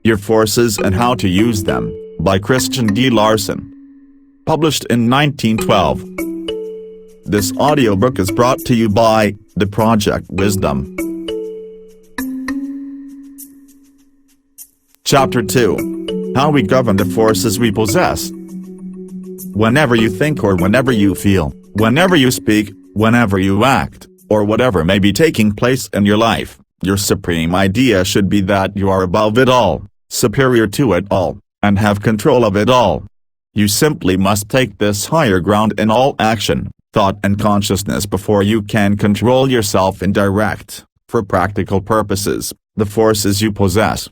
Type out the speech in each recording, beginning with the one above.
Your Forces and How to Use Them, by Christian D. Larson. Published in 1912. This audiobook is brought to you by the Project Wisdom. Chapter 2. How we govern the forces we possess. Whenever you think or whenever you feel, whenever you speak, whenever you act, or whatever may be taking place in your life, your supreme idea should be that you are above it all, superior to it all, and have control of it all. You simply must take this higher ground in all action, thought and consciousness before you can control yourself and direct, for practical purposes, the forces you possess.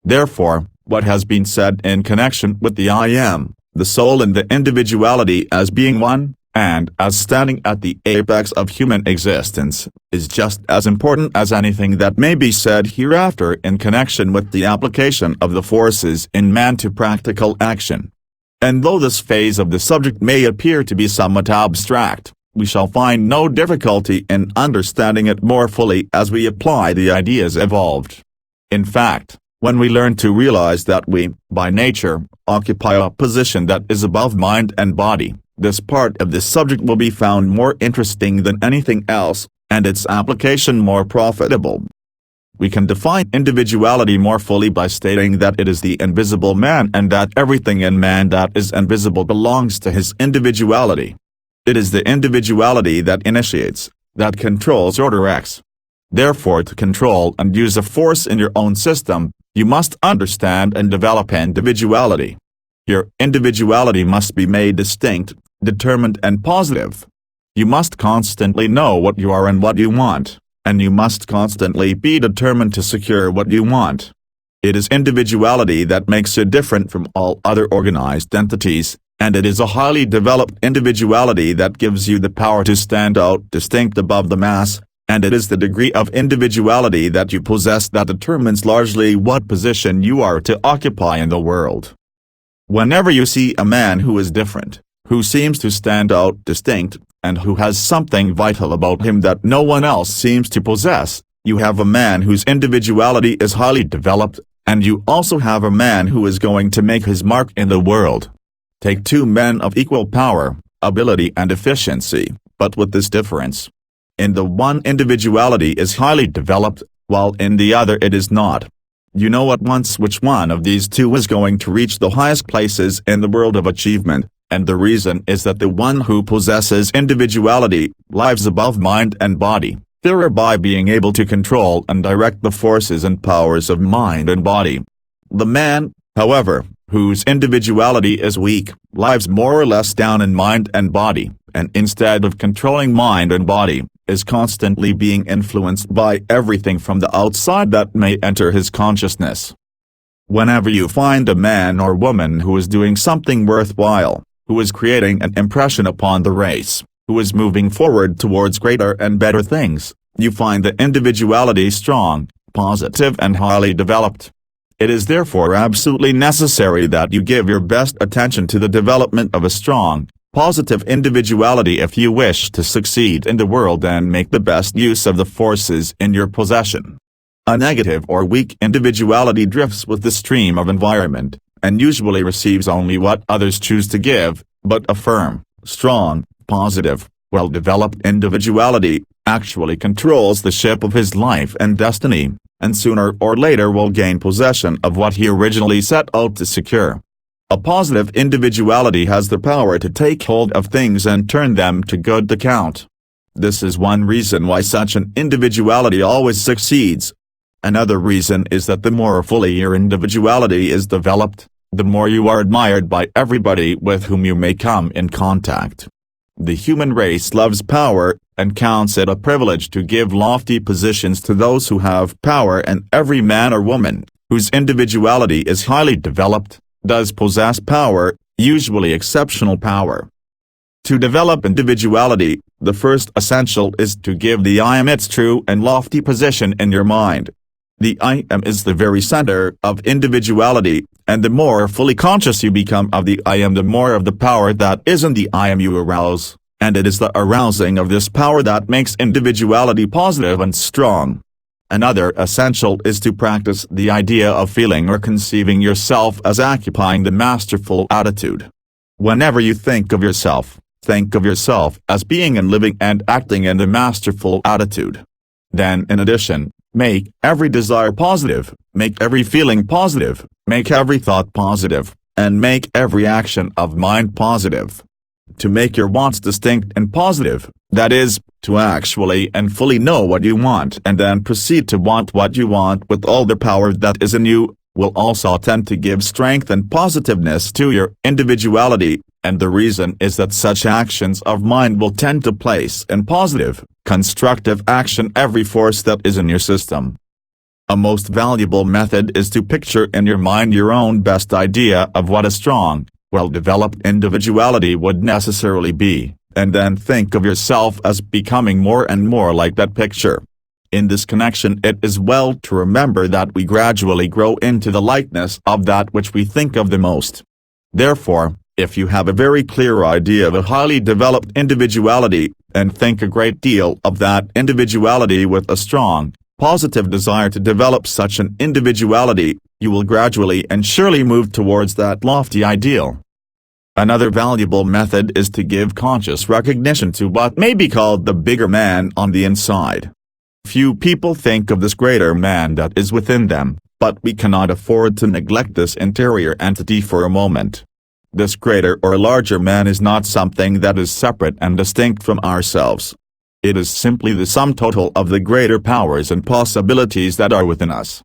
Therefore, what has been said in connection with the I am, the soul and the individuality as being one, and as standing at the apex of human existence, is just as important as anything that may be said hereafter in connection with the application of the forces in man to practical action. And though this phase of the subject may appear to be somewhat abstract, we shall find no difficulty in understanding it more fully as we apply the ideas evolved. In fact, when we learn to realize that we, by nature, occupy a position that is above mind and body, this part of the subject will be found more interesting than anything else, and its application more profitable. We can define individuality more fully by stating that it is the invisible man and that everything in man that is invisible belongs to his individuality. It is the individuality that initiates, that controls or directs. Therefore, to control and use a force in your own system, you must understand and develop individuality. Your individuality must be made distinct, determined and positive. You must constantly know what you are and what you want, and you must constantly be determined to secure what you want. It is individuality that makes you different from all other organized entities, and it is a highly developed individuality that gives you the power to stand out distinct above the mass, and it is the degree of individuality that you possess that determines largely what position you are to occupy in the world. Whenever you see a man who is different, who seems to stand out distinct, and who has something vital about him that no one else seems to possess, you have a man whose individuality is highly developed, and you also have a man who is going to make his mark in the world. Take two men of equal power, ability and efficiency, but with this difference. In the one individuality is highly developed, while in the other it is not. You know at once which one of these two is going to reach the highest places in the world of achievement, and the reason is that the one who possesses individuality lives above mind and body, thereby being able to control and direct the forces and powers of mind and body. The man, however, whose individuality is weak, lives more or less down in mind and body, and instead of controlling mind and body, is constantly being influenced by everything from the outside that may enter his consciousness. Whenever you find a man or woman who is doing something worthwhile, who is creating an impression upon the race, who is moving forward towards greater and better things, you find the individuality strong, positive and highly developed. It is therefore absolutely necessary that you give your best attention to the development of a strong, positive individuality if you wish to succeed in the world and make the best use of the forces in your possession. A negative or weak individuality drifts with the stream of environment, and usually receives only what others choose to give, but a firm, strong, positive, well-developed individuality actually controls the ship of his life and destiny, and sooner or later will gain possession of what he originally set out to secure. A positive individuality has the power to take hold of things and turn them to good account. This is one reason why such an individuality always succeeds. Another reason is that the more fully your individuality is developed, the more you are admired by everybody with whom you may come in contact. The human race loves power, and counts it a privilege to give lofty positions to those who have power, and every man or woman, whose individuality is highly developed, does possess power, usually exceptional power. To develop individuality, the first essential is to give the I am its true and lofty position in your mind. The I am is the very center of individuality, and the more fully conscious you become of the I am, the more of the power that is in the I am you arouse, and it is the arousing of this power that makes individuality positive and strong. Another essential is to practice the idea of feeling or conceiving yourself as occupying the masterful attitude. Whenever you think of yourself as being and living and acting in the masterful attitude. Then in addition, make every desire positive, make every feeling positive, make every thought positive, and make every action of mind positive. To make your wants distinct and positive, that is, to actually and fully know what you want and then proceed to want what you want with all the power that is in you, will also tend to give strength and positiveness to your individuality, and the reason is that such actions of mind will tend to place in positive, constructive action every force that is in your system. A most valuable method is to picture in your mind your own best idea of what a strong, well-developed individuality would necessarily be, and then think of yourself as becoming more and more like that picture. In this connection, it is well to remember that we gradually grow into the likeness of that which we think of the most. Therefore, if you have a very clear idea of a highly developed individuality, and think a great deal of that individuality with a strong, positive desire to develop such an individuality, you will gradually and surely move towards that lofty ideal. Another valuable method is to give conscious recognition to what may be called the bigger man on the inside. Few people think of this greater man that is within them, but we cannot afford to neglect this interior entity for a moment. This greater or larger man is not something that is separate and distinct from ourselves. It is simply the sum total of the greater powers and possibilities that are within us.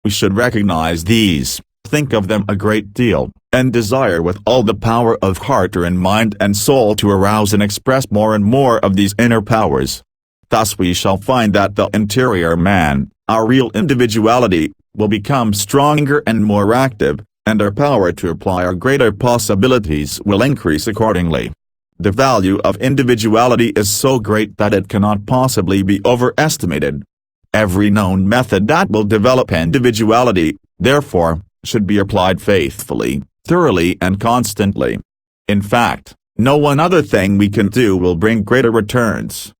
We should recognize these, think of them a great deal, and desire with all the power of heart or in mind and soul to arouse and express more and more of these inner powers. Thus we shall find that the interior man, our real individuality, will become stronger and more active, and our power to apply our greater possibilities will increase accordingly. The value of individuality is so great that it cannot possibly be overestimated. Every known method that will develop individuality, therefore, should be applied faithfully, thoroughly and constantly. In fact, no one other thing we can do will bring greater returns.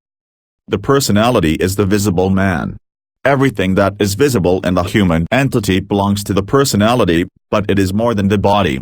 The personality is the visible man. Everything that is visible in the human entity belongs to the personality, but it is more than the body.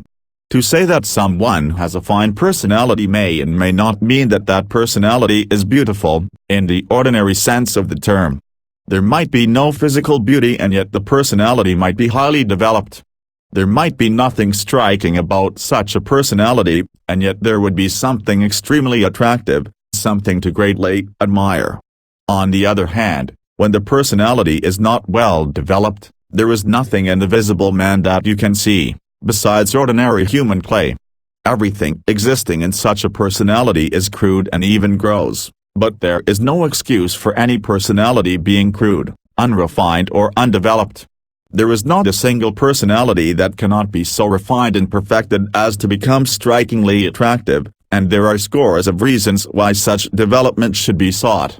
To say that someone has a fine personality may and may not mean that that personality is beautiful, in the ordinary sense of the term. There might be no physical beauty and yet the personality might be highly developed. There might be nothing striking about such a personality, and yet there would be something extremely attractive, something to greatly admire. On the other hand, when the personality is not well developed, there is nothing in the visible man that you can see, besides ordinary human clay. Everything existing in such a personality is crude and even gross, but there is no excuse for any personality being crude, unrefined or undeveloped. There is not a single personality that cannot be so refined and perfected as to become strikingly attractive, and there are scores of reasons why such development should be sought.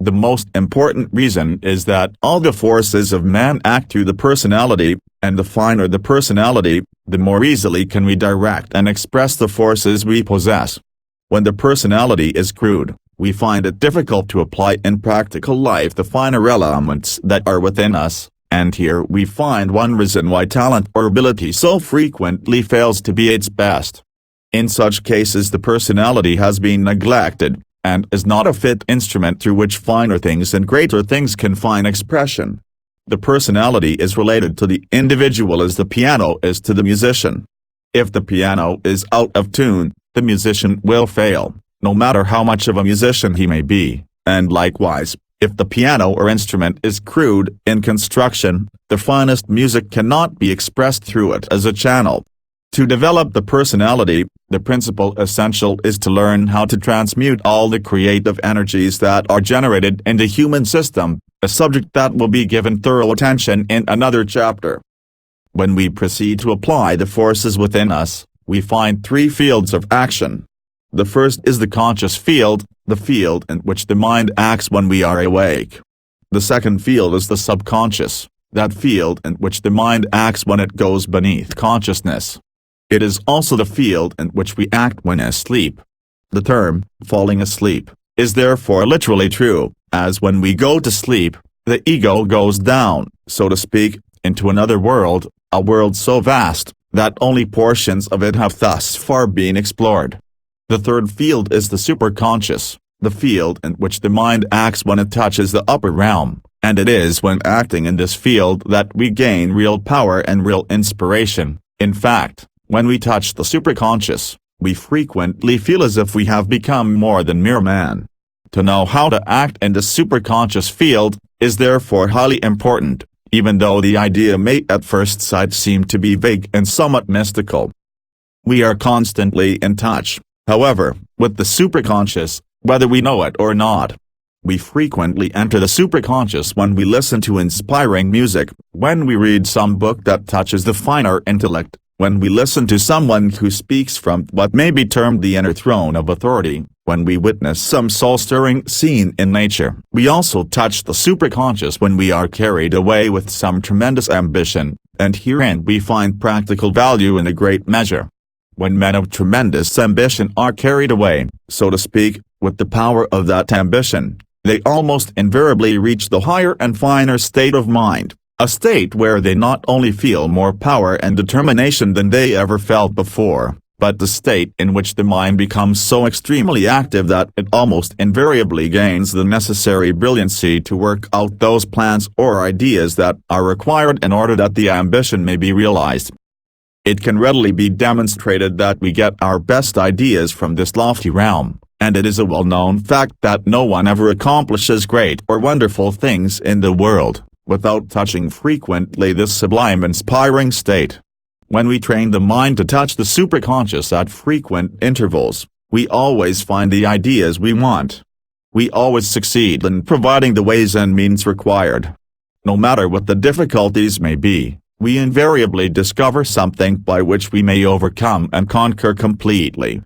The most important reason is that all the forces of man act through the personality, and the finer the personality, the more easily can we direct and express the forces we possess. When the personality is crude, we find it difficult to apply in practical life the finer elements that are within us, and here we find one reason why talent or ability so frequently fails to be its best. In such cases the personality has been neglected, and is not a fit instrument through which finer things and greater things can find expression. The personality is related to the individual as the piano is to the musician. If the piano is out of tune, the musician will fail, no matter how much of a musician he may be, and likewise, if the piano or instrument is crude in construction, the finest music cannot be expressed through it as a channel. To develop the personality, the principal essential is to learn how to transmute all the creative energies that are generated in the human system, a subject that will be given thorough attention in another chapter. When we proceed to apply the forces within us, we find three fields of action. The first is the conscious field, the field in which the mind acts when we are awake. The second field is the subconscious, that field in which the mind acts when it goes beneath consciousness. It is also the field in which we act when asleep. The term, falling asleep, is therefore literally true, as when we go to sleep, The ego goes down, so to speak, into another world, a world so vast, that only portions of it have thus far been explored. The third field is the superconscious, the field in which the mind acts when it touches the upper realm, and it is when acting in this field that we gain real power and real inspiration. In fact, when we touch the superconscious, we frequently feel as if we have become more than mere man. To know how to act in the superconscious field is therefore highly important, even though the idea may at first sight seem to be vague and somewhat mystical. We are constantly in touch, however, with the superconscious, whether we know it or not. We frequently enter the superconscious when we listen to inspiring music, when we read some book that touches the finer intellect, when we listen to someone who speaks from what may be termed the inner throne of authority, when we witness some soul-stirring scene in nature. We also touch the superconscious when we are carried away with some tremendous ambition, and herein we find practical value in a great measure. When men of tremendous ambition are carried away, so to speak, with the power of that ambition, they almost invariably reach the higher and finer state of mind, a state where they not only feel more power and determination than they ever felt before, but the state in which the mind becomes so extremely active that it almost invariably gains the necessary brilliancy to work out those plans or ideas that are required in order that the ambition may be realized. It can readily be demonstrated that we get our best ideas from this lofty realm, and it is a well-known fact that no one ever accomplishes great or wonderful things in the world without touching frequently this sublime inspiring state. When we train the mind to touch the superconscious at frequent intervals, we always find the ideas we want. We always succeed in providing the ways and means required. No matter what the difficulties may be, we invariably discover something by which we may overcome and conquer completely.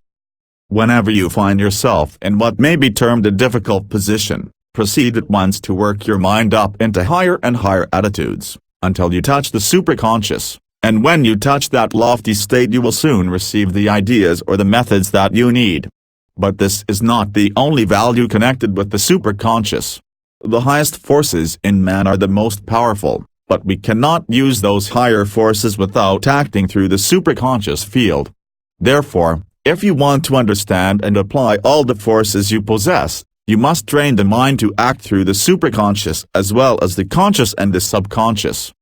Whenever you find yourself in what may be termed a difficult position, proceed at once to work your mind up into higher and higher attitudes, until you touch the superconscious, and when you touch that lofty state you will soon receive the ideas or the methods that you need. But this is not the only value connected with the superconscious. The highest forces in man are the most powerful, but we cannot use those higher forces without acting through the superconscious field. Therefore, if you want to understand and apply all the forces you possess, you must train the mind to act through the superconscious as well as the conscious and the subconscious.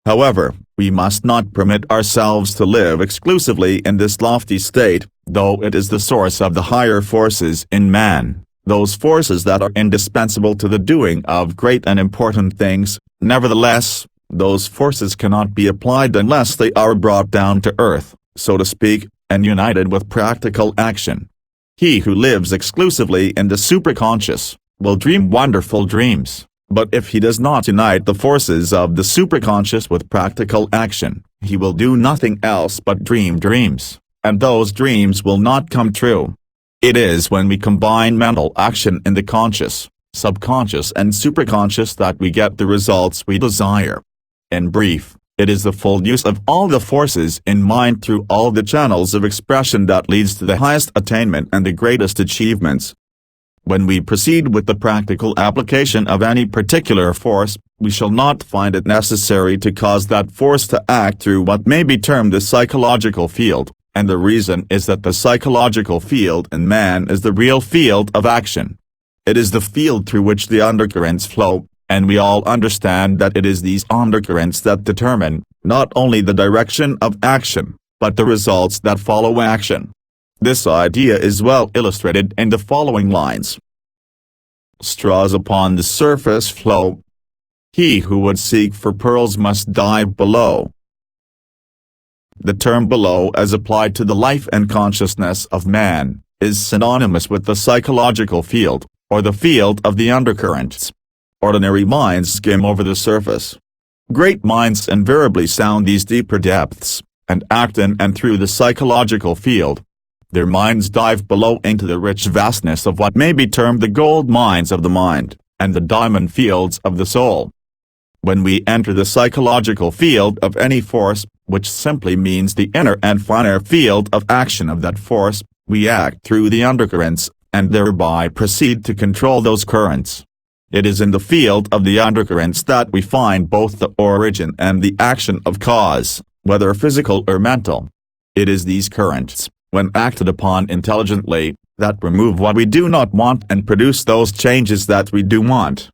However, we must not permit ourselves to live exclusively in this lofty state, though it is the source of the higher forces in man, those forces that are indispensable to the doing of great and important things. Nevertheless, those forces cannot be applied unless they are brought down to earth, so to speak, and united with practical action. He who lives exclusively in the superconscious will dream wonderful dreams, but if he does not unite the forces of the superconscious with practical action, he will do nothing else but dream dreams, and those dreams will not come true. It is when we combine mental action in the conscious, subconscious and superconscious that we get the results we desire. In brief, it is the full use of all the forces in mind through all the channels of expression that leads to the highest attainment and the greatest achievements. When we proceed with the practical application of any particular force, we shall not find it necessary to cause that force to act through what may be termed the psychological field, and the reason is that the psychological field in man is the real field of action. It is the field through which the undercurrents flow, and we all understand that it is these undercurrents that determine, not only the direction of action, but the results that follow action. This idea is well illustrated in the following lines. Straws upon the surface flow. He who would seek for pearls must dive below. The term below as applied to the life and consciousness of man, is synonymous with the psychological field, or the field of the undercurrents. Ordinary minds skim over the surface. Great minds invariably sound these deeper depths, and act in and through the psychological field. Their minds dive below into the rich vastness of what may be termed the gold mines of the mind, and the diamond fields of the soul. When we enter the psychological field of any force, which simply means the inner and finer field of action of that force, we act through the undercurrents, and thereby proceed to control those currents. It is in the field of the undercurrents that we find both the origin and the action of cause, whether physical or mental. It is these currents, when acted upon intelligently, that remove what we do not want and produce those changes that we do want.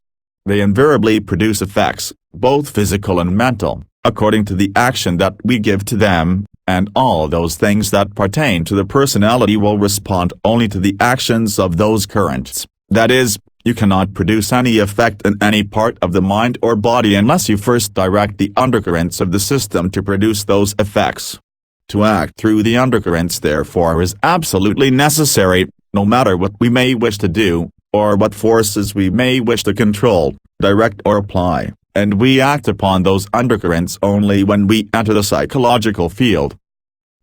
They invariably produce effects, both physical and mental, according to the action that we give to them, and all those things that pertain to the personality will respond only to the actions of those currents. That is, you cannot produce any effect in any part of the mind or body unless you first direct the undercurrents of the system to produce those effects. To act through the undercurrents therefore is absolutely necessary, no matter what we may wish to do, or what forces we may wish to control, direct or apply, and we act upon those undercurrents only when we enter the psychological field.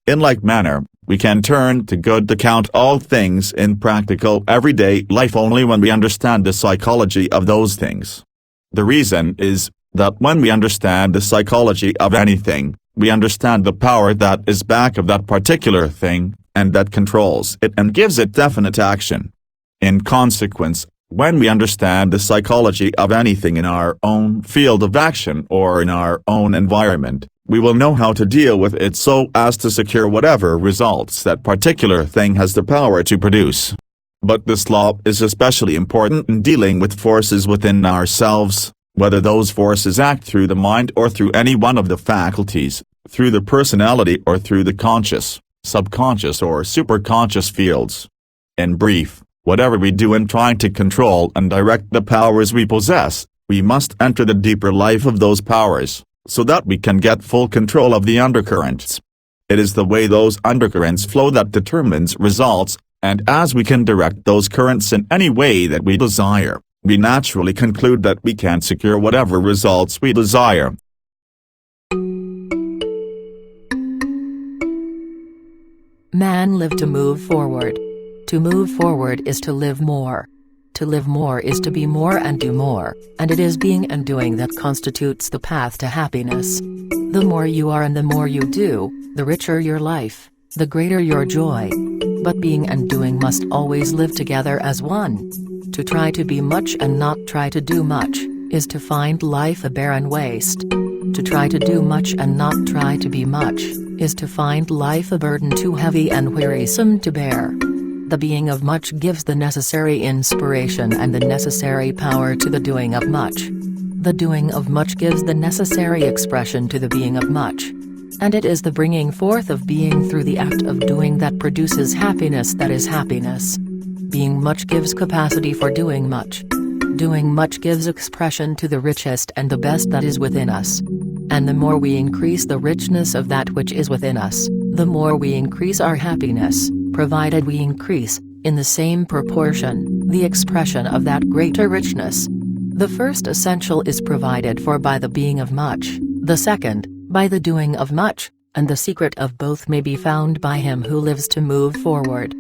In like manner, we can turn to good account all things in practical everyday life only when we understand the psychology of those things. The reason is, that when we understand the psychology of anything, we understand the power that is back of that particular thing, and that controls it and gives it definite action. In consequence, when we understand the psychology of anything in our own field of action or in our own environment, we will know how to deal with it so as to secure whatever results that particular thing has the power to produce. But this law is especially important in dealing with forces within ourselves, whether those forces act through the mind or through any one of the faculties, through the personality or through the conscious, subconscious or superconscious fields. In brief, whatever we do in trying to control and direct the powers we possess, we must enter the deeper life of those powers, so that we can get full control of the undercurrents. It is the way those undercurrents flow that determines results, and as we can direct those currents in any way that we desire, we naturally conclude that we can secure whatever results we desire. Man lived to move forward. To move forward is to live more. To live more is to be more and do more, and it is being and doing that constitutes the path to happiness. The more you are and the more you do, the richer your life, the greater your joy. But being and doing must always live together as one. To try to be much and not try to do much, is to find life a barren waste. To try to do much and not try to be much, is to find life a burden too heavy and wearisome to bear. The being of much gives the necessary inspiration and the necessary power to the doing of much. The doing of much gives the necessary expression to the being of much. And it is the bringing forth of being through the act of doing that produces happiness that is happiness. Being much gives capacity for doing much. Doing much gives expression to the richest and the best that is within us. And the more we increase the richness of that which is within us, the more we increase our happiness, provided we increase, in the same proportion, the expression of that greater richness. The first essential is provided for by the being of much, the second, by the doing of much, and the secret of both may be found by him who lives to move forward.